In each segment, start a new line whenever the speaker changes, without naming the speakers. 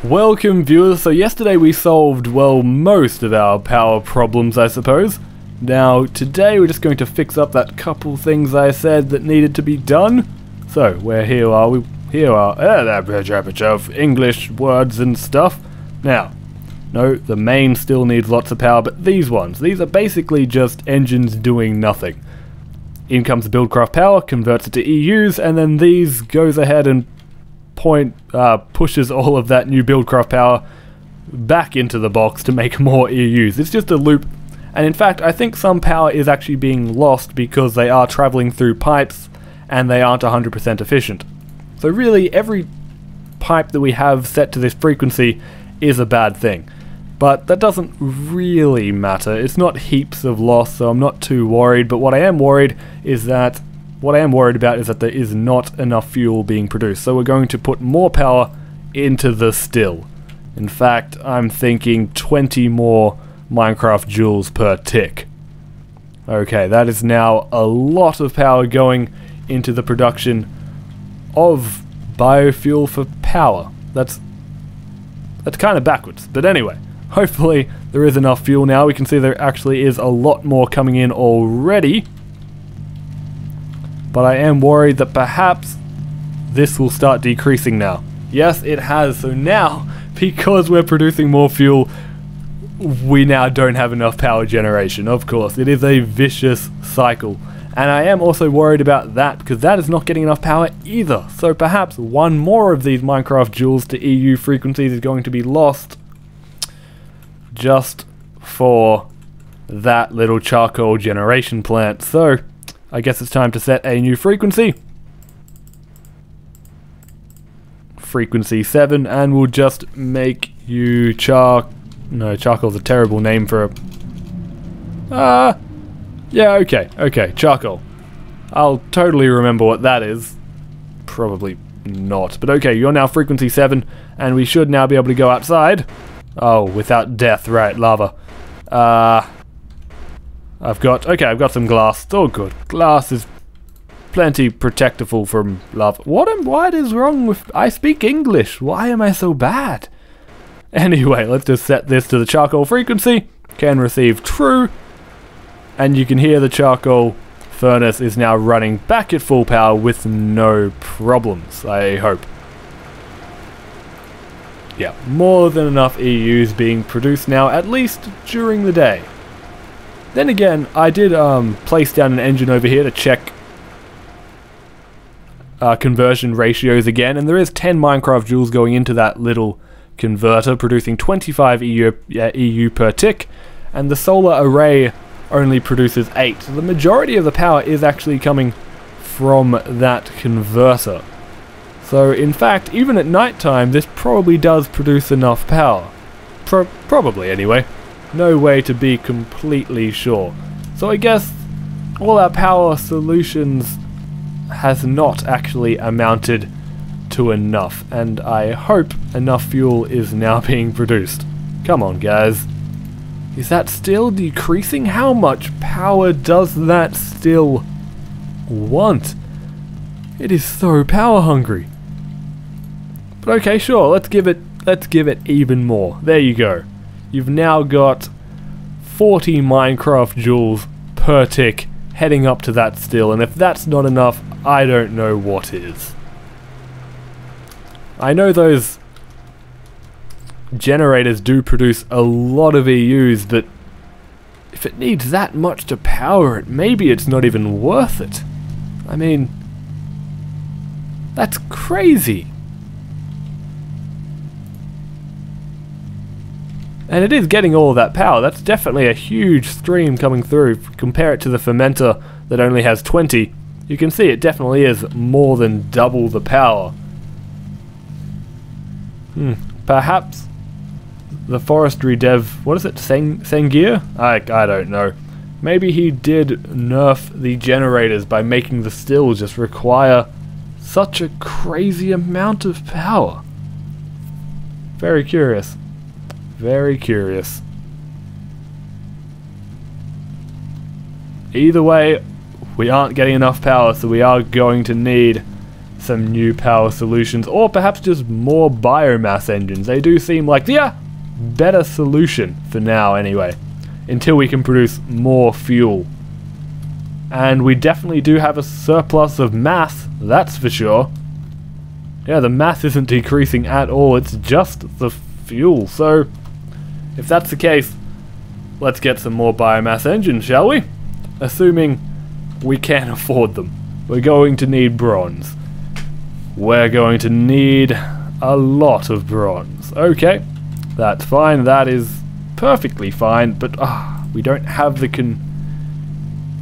Welcome viewers, so yesterday we solved, well, most of our power problems I suppose. Now today we're just going to fix up that couple things I said that needed to be done. So, here are English words and stuff. Now, no, the main still needs lots of power, but these are basically just engines doing nothing. In comes the Buildcraft power, converts it to EUs, and then these goes ahead and pushes all of that new Buildcraft power back into the box to make more EUs. It's just a loop, and in fact I think some power is actually being lost because they are traveling through pipes and they aren't 100% efficient. So really every pipe that we have set to this frequency is a bad thing. But that doesn't really matter. It's not heaps of loss, so I'm not too worried, but what I am worried about is that there is not enough fuel being produced. So we're going to put more power into the still. In fact, I'm thinking 20 more Minecraft joules per tick. Okay, that is now a lot of power going into the production of biofuel for power. That's kind of backwards, but anyway. Hopefully there is enough fuel now. We can see there actually is a lot more coming in already. But I am worried that perhaps this will start decreasing now. Yes, it has. So now, because we're producing more fuel, we now don't have enough power generation. Of course, it is a vicious cycle. And I am also worried about that, because that is not getting enough power either. So perhaps one more of these Minecraft joules to EU frequencies is going to be lost just for that little charcoal generation plant. So I guess it's time to set a new frequency. Frequency 7, and we'll just make you charcoal's a terrible name for a... yeah, okay, charcoal. I'll totally remember what that is. Probably not, but okay, you're now frequency 7, and we should now be able to go outside. Oh, without death, right, lava. I've got some glass. It's all good. Glass is plenty protectable from lava. What is wrong with... I speak English. Why am I so bad? Anyway, let's just set this to the charcoal frequency. Can receive true. And you can hear the charcoal furnace is now running back at full power with no problems, I hope. Yeah, more than enough EUs being produced now, at least during the day. Then again, I did place down an engine over here to check conversion ratios again, and there is 10 Minecraft joules going into that little converter, producing 25 EU per tick, and the solar array only produces 8. So the majority of the power is actually coming from that converter. So in fact, even at night time, this probably does produce enough power. Probably anyway. No way to be completely sure. So I guess all our power solutions has not actually amounted to enough, and I hope enough fuel is now being produced. Come on guys. Is that still decreasing? How much power does that still want? It is so power hungry. But okay, sure, let's give it even more. There you go. You've now got 40 Minecraft joules per tick heading up to that still, and if that's not enough, I don't know what is. I know those generators do produce a lot of EUs, but if it needs that much to power it, maybe it's not even worth it. I mean, that's crazy. And it is getting all of that power. That's definitely a huge stream coming through. Compare it to the fermenter that only has 20. You can see it definitely is more than double the power. Perhaps the forestry dev, what is it, Sengir? I don't know. Maybe he did nerf the generators by making the still just require such a crazy amount of power. Very curious. Very curious. Either way, we aren't getting enough power, so we are going to need some new power solutions, or perhaps just more biomass engines. They do seem like the better solution for now anyway, until we can produce more fuel. And we definitely do have a surplus of mass, that's for sure. Yeah, the mass isn't decreasing at all, it's just the fuel. So, if that's the case, let's get some more biomass engines, shall we? Assuming we can afford them. We're going to need bronze. We're going to need a lot of bronze. Okay, that's fine, that is perfectly fine, but we don't have the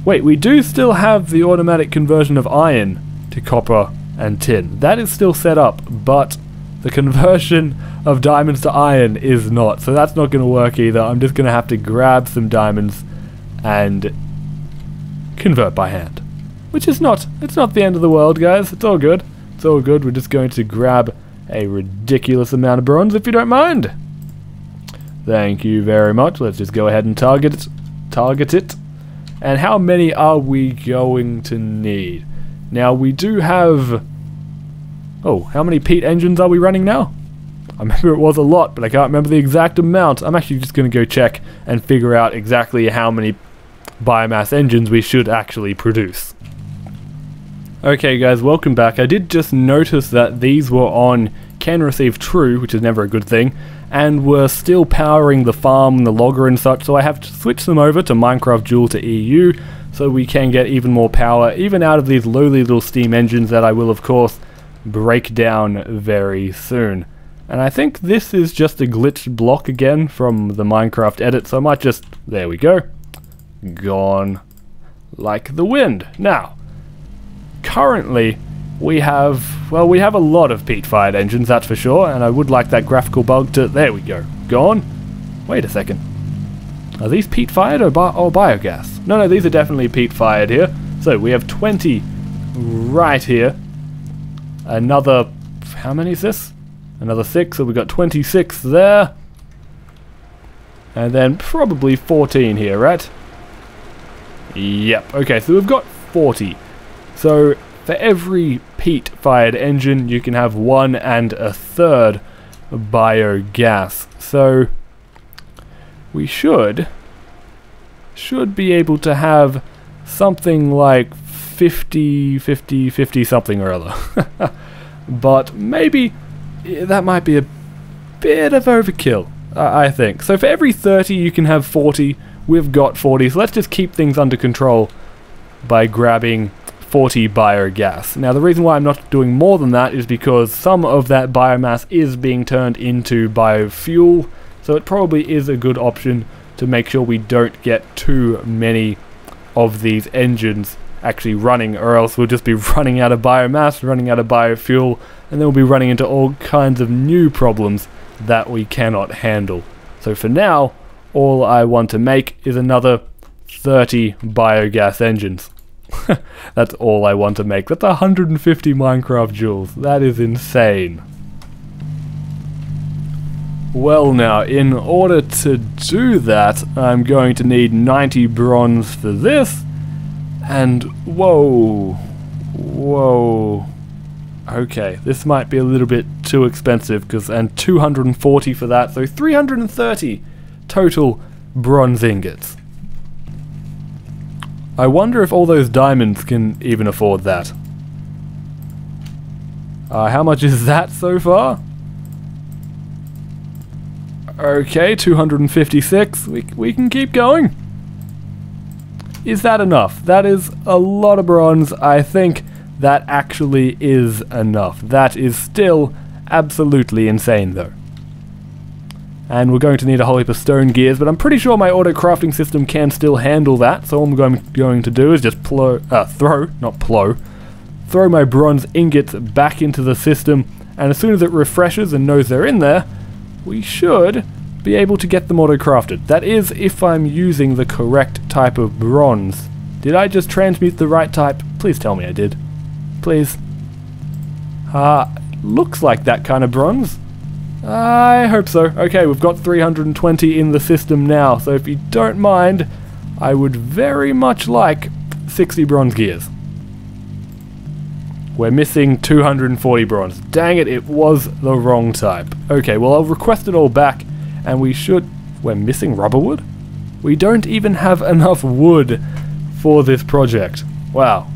Wait, we do still have the automatic conversion of iron to copper and tin. That is still set up, but the conversion of diamonds to iron is not, so that's not going to work either. I'm just going to have to grab some diamonds and convert by hand. Which is it's not the end of the world, guys. It's all good. It's all good. We're just going to grab a ridiculous amount of bronze, if you don't mind. Thank you very much. Let's just go ahead and target it. And how many are we going to need? Now, we do have... Oh, how many peat engines are we running now? I remember it was a lot, but I can't remember the exact amount. I'm actually just going to go check and figure out exactly how many biomass engines we should actually produce. Okay guys, welcome back. I did just notice that these were on can receive true, which is never a good thing, and were still powering the farm and the logger and such, so I have to switch them over to Minecraft Joule to EU, so we can get even more power, even out of these lowly little steam engines that I will of course break down very soon. And I think this is just a glitched block again from the Minecraft edit, so I might just... there we go. Gone like the wind. Now, currently we have, well, we have a lot of peat-fired engines, that's for sure, and I would like that graphical bug to... there we go. Gone. Wait a second. Are these peat-fired or biogas? No, these are definitely peat-fired here. So we have 20 right here. Another... how many is this? Another 6, so we've got 26 there. And then probably 14 here, right? Yep, okay, so we've got 40. So for every peat-fired engine, you can have 1 1/3 biogas. So we should be able to have something like 50 something or other. But maybe that might be a bit of overkill, I think. So for every 30 you can have 40. We've got 40, so let's just keep things under control by grabbing 40 biogas. Now the reason why I'm not doing more than that is because some of that biomass is being turned into biofuel, so it probably is a good option to make sure we don't get too many of these engines actually running, or else we'll just be running out of biomass, running out of biofuel, and then we'll be running into all kinds of new problems that we cannot handle. So for now, all I want to make is another 30 biogas engines. That's all I want to make. That's 150 Minecraft joules. That is insane. Well now, in order to do that, I'm going to need 90 bronze for this, and whoa, okay, this might be a little bit too expensive, and 240 for that, so 330 total bronze ingots. I wonder if all those diamonds can even afford that. How much is that so far? Okay, 256. We can keep going. Is that enough? That is a lot of bronze. I think that actually is enough. That is still absolutely insane though. And we're going to need a whole heap of stone gears, but I'm pretty sure my auto crafting system can still handle that, so all I'm going to do is just throw my bronze ingots back into the system, and as soon as it refreshes and knows they're in there, we should be able to get them auto crafted. That is, if I'm using the correct type of bronze. Did I just transmute the right type? Please tell me I did. Please. Looks like that kind of bronze. I hope so. Okay, we've got 320 in the system now, so if you don't mind, I would very much like 60 bronze gears. We're missing 240 bronze. Dang it, it was the wrong type. Okay, well, I'll request it all back, and we should... We're missing rubber wood? We don't even have enough wood for this project. Wow.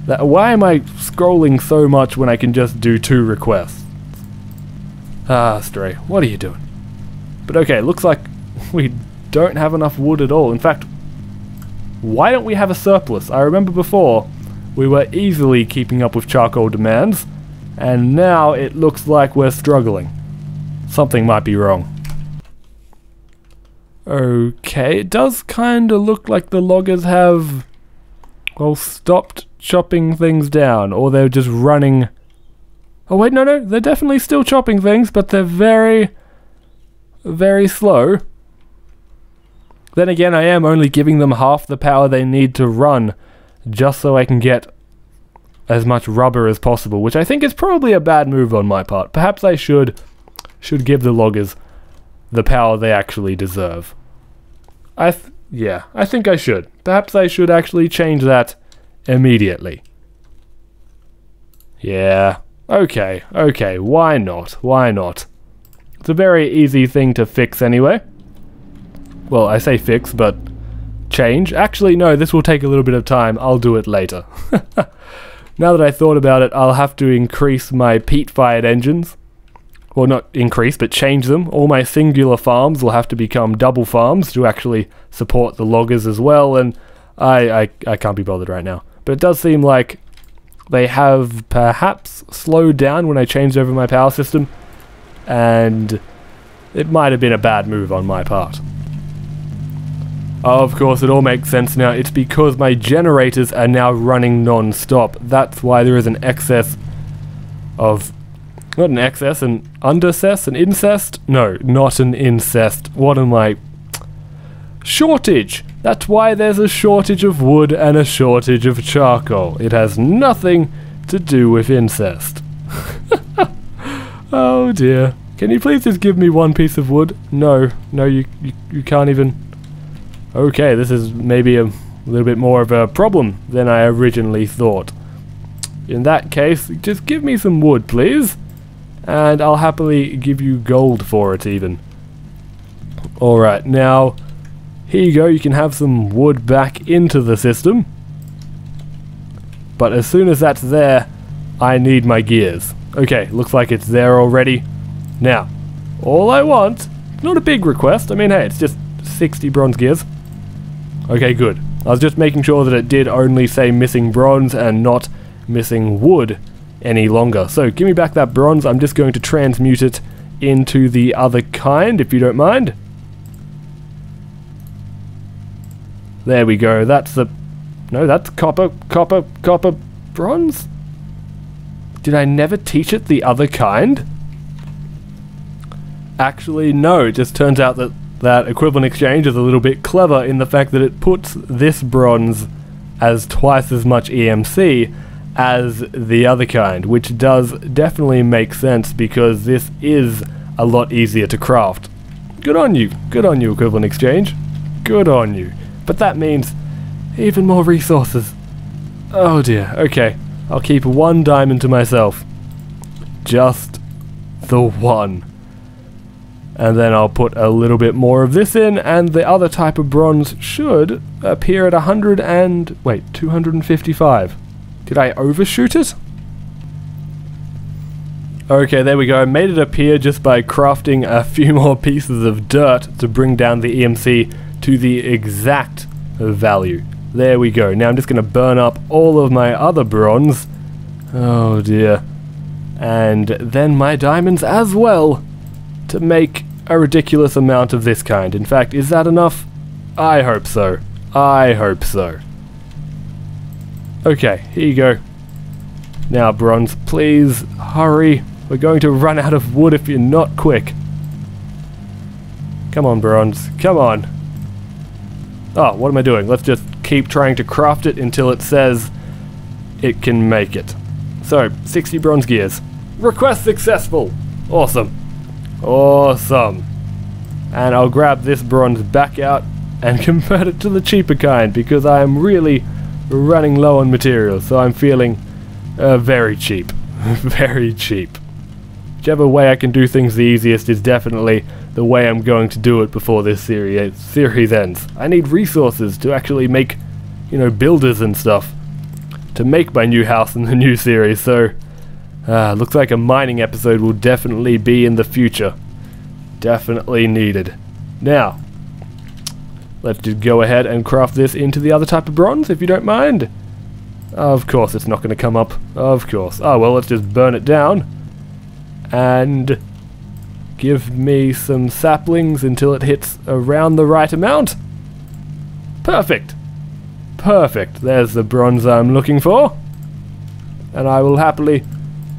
Why am I scrolling so much when I can just do 2 requests? Ah, Stray, what are you doing? But okay, looks like we don't have enough wood at all. In fact, why don't we have a surplus? I remember before we were easily keeping up with charcoal demands, and now it looks like we're struggling. Something might be wrong. Okay, it does kinda look like the loggers have, well, stopped chopping things down, or they're just running... Oh wait, no, they're definitely still chopping things, but they're very, very slow. Then again, I am only giving them half the power they need to run, just so I can get as much rubber as possible, which I think is probably a bad move on my part. Perhaps I should give the loggers the power they actually deserve. Yeah, I think I should. Perhaps I should actually change that immediately. Yeah, okay, why not? It's a very easy thing to fix anyway. Well, I say fix, but change. Actually, no, this will take a little bit of time. I'll do it later. Now that I thought about it, I'll have to increase my peat-fired engines. Well, not increase, but change them. All my singular farms will have to become double farms to actually support the loggers as well, and I can't be bothered right now. But it does seem like they have perhaps slowed down when I changed over my power system, and it might have been a bad move on my part. Of course, it all makes sense now. It's because my generators are now running non-stop. That's why there is an excess of... Not an excess, an undercess, an incest? No, not an incest. What am I... Shortage! That's why there's a shortage of wood and a shortage of charcoal. It has nothing to do with incest. Oh dear. Can you please just give me one piece of wood? No, you can't even... Okay, this is maybe a little bit more of a problem than I originally thought. In that case, just give me some wood, please. And I'll happily give you gold for it, even. Alright, now, here you go. You can have some wood back into the system. But as soon as that's there, I need my gears. Okay, looks like it's there already. Now, all I want, not a big request. I mean, hey, it's just 60 bronze gears. Okay, good. I was just making sure that it did only say missing bronze and not missing wood any longer. So, give me back that bronze. I'm just going to transmute it into the other kind, if you don't mind. There we go. That's the... No, that's copper, bronze? Did I never teach it the other kind? Actually, no. It just turns out that that equivalent exchange is a little bit clever in the fact that it puts this bronze as twice as much EMC as the other kind, which does definitely make sense because this is a lot easier to craft. Good on you, equivalent exchange. Good on you. But that means even more resources. Oh dear, okay. I'll keep 1 diamond to myself. Just the 1. And then I'll put a little bit more of this in, and the other type of bronze should appear at 255. Did I overshoot it? Okay, there we go. I made it appear just by crafting a few more pieces of dirt to bring down the EMC to the exact value. There we go. Now I'm just going to burn up all of my other bronze. Oh dear. And then my diamonds as well, to make a ridiculous amount of this kind. In fact, is that enough? I hope so. I hope so. Okay, here you go. Now, bronze, please hurry. We're going to run out of wood if you're not quick. Come on, bronze. Come on. Oh, what am I doing? Let's just keep trying to craft it until it says it can make it. So, 60 bronze gears. Request successful! Awesome. Awesome. And I'll grab this bronze back out and convert it to the cheaper kind because I am really running low on materials, so I'm feeling Very cheap. Very cheap. Whichever way I can do things the easiest is definitely the way I'm going to do it before this series ends. I need resources to actually make, you know, builders and stuff to make my new house in the new series, so looks like a mining episode will definitely be in the future. Definitely needed. Now, let's just go ahead and craft this into the other type of bronze, if you don't mind. Of course it's not going to come up. Of course. Oh, well, let's just burn it down. And give me some saplings until it hits around the right amount. Perfect. Perfect. There's the bronze I'm looking for. And I will happily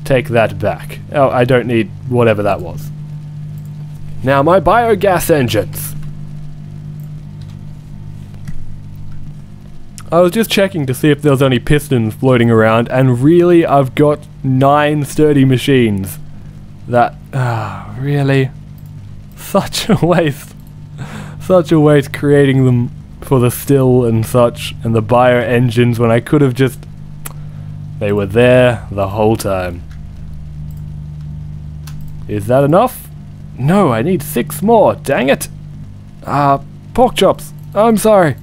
take that back. Oh, I don't need whatever that was. Now, my biogas engines. I was just checking to see if there was any pistons floating around, and really, I've got 9 sturdy machines. That, really? Such a waste. Such a waste creating them for the still and such, and the bio engines when I could have just... They were there the whole time. Is that enough? No, I need 6 more, dang it! Pork chops, I'm sorry.